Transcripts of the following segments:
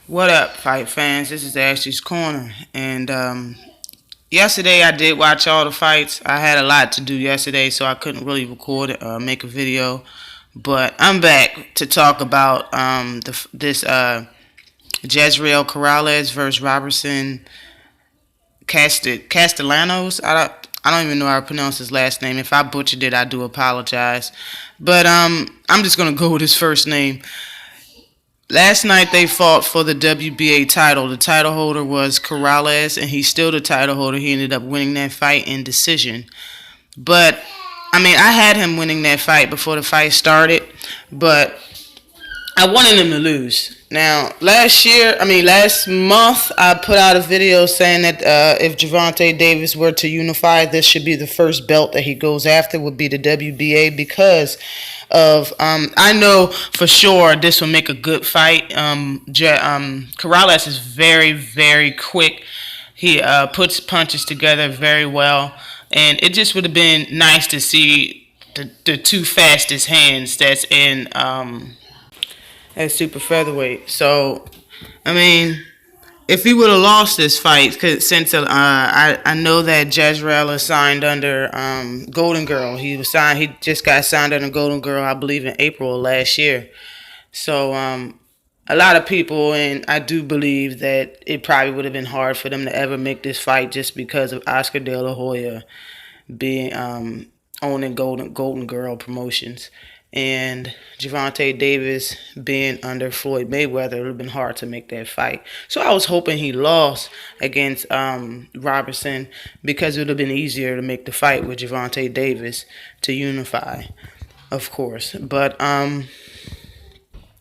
What up, fight fans? This is Ashley's Corner. And yesterday I did watch all the fights. I had a lot to do yesterday, so I couldn't really record it, make a video. But I'm back to talk about this Jezreel Corrales versus Robinson Castellanos. I don't even know how to pronounce his last name. If I butchered it, I do apologize. But I'm just gonna go with his first name. Last night they fought for the WBA title. The title holder was Corrales, and he's still the title holder. He ended up winning that fight in decision. But I had him winning that fight before the fight started, but I wanted him to lose. Now, last month, I put out a video saying that if Gervonta Davis were to unify, this should be the first belt that he goes after, would be the WBA, because of I know for sure this will make a good fight. Corrales is very, very quick. He puts punches together very well, and it just would have been nice to see the two fastest hands that's in at super featherweight. So, if he would have lost this fight, since I know that Jezreel is signed under Golden Girl. He just got signed under Golden Girl, I believe, in April of last year. So a lot of people, and I do believe that it probably would have been hard for them to ever make this fight just because of Oscar De La Hoya being owning Golden Girl Promotions. And Gervonta Davis being under Floyd Mayweather, it would have been hard to make that fight. So I was hoping he lost against Robinson, because it would have been easier to make the fight with Gervonta Davis to unify, of course. But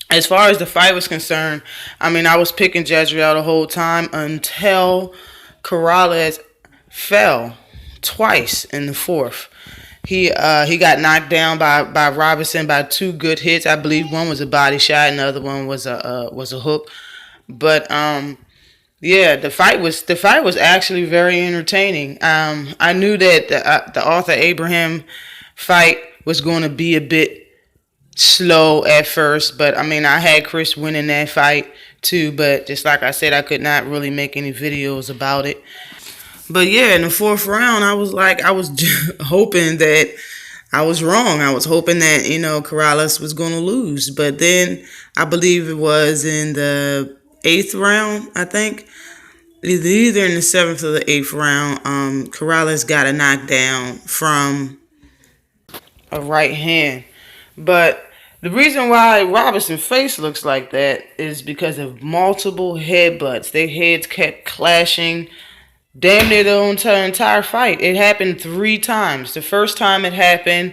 as far as the fight was concerned, I was picking Jezreel the whole time until Corrales fell twice in the fourth. He got knocked down by Robinson by two good hits. I believe one was a body shot and the other one was a hook. But yeah, the fight was actually very entertaining. I knew that the Arthur Abraham fight was going to be a bit slow at first, but I had Chris winning that fight too. But just like I said, I could not really make any videos about it. But yeah, in the fourth round, I was hoping that I was wrong. I was hoping that, Corrales was going to lose. But then I believe it was in the eighth round, I think. Either in the seventh or the eighth round, Corrales got a knockdown from a right hand. But the reason why Robinson's face looks like that is because of multiple headbutts. Their heads kept clashing damn near the entire fight. It happened 3 times. The first time it happened,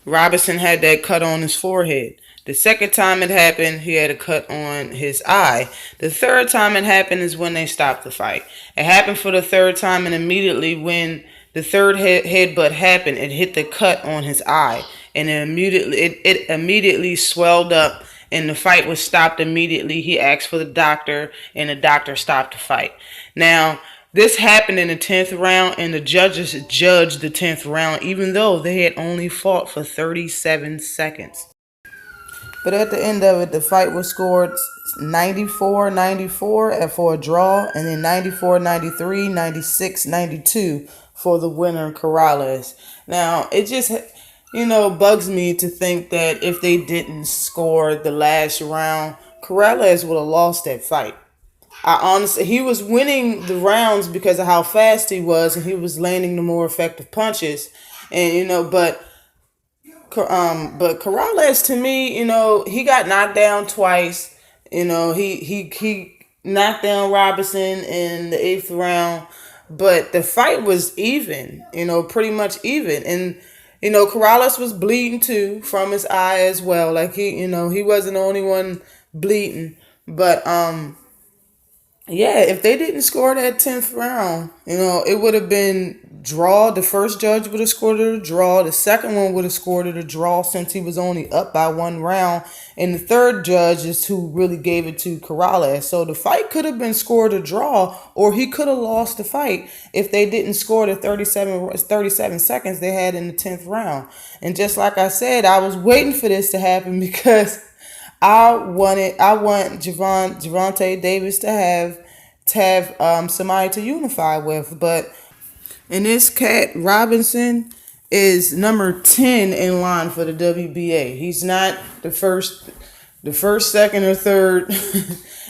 Robinson had that cut on his forehead. The second time it happened, he had a cut on his eye. The third time it happened is when they stopped the fight. It happened for the third time, and immediately when the third headbutt happened, it hit the cut on his eye, and it immediately swelled up, and the fight was stopped immediately. He asked for the doctor, and the doctor stopped the fight. Now, this happened in the 10th round, and the judges judged the 10th round, even though they had only fought for 37 seconds. But at the end of it, the fight was scored 94-94 for a draw, and then 94-93, 96-92 for the winner, Corrales. Now, it just, bugs me to think that if they didn't score the last round, Corrales would have lost that fight. He was winning the rounds because of how fast he was, and he was landing the more effective punches, and but Corrales, to me, he got knocked down twice. He knocked down Robinson in the 8th round, but the fight was even, pretty much even, and Corrales was bleeding too from his eye as well. Like he wasn't the only one bleeding, but yeah, if they didn't score that 10th round, it would have been draw. The first judge would have scored it a draw. The second one would have scored it a draw, since he was only up by 1 round. And the third judge is who really gave it to Corrales. So the fight could have been scored a draw, or he could have lost the fight if they didn't score the 37 seconds they had in the 10th round. And just like I said, I was waiting for this to happen because I want Gervonta Davis to have somebody to unify with, but and this cat Robinson is number 10 in line for the WBA. He's not the first, second, or third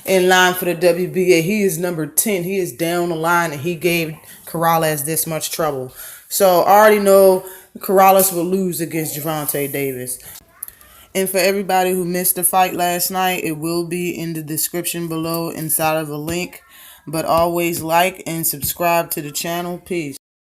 in line for the WBA. He is number 10. He is down the line, and he gave Corrales this much trouble. So I already know Corrales will lose against Gervonta Davis. And for everybody who missed the fight last night, it will be in the description below inside of a link. But always like and subscribe to the channel. Peace.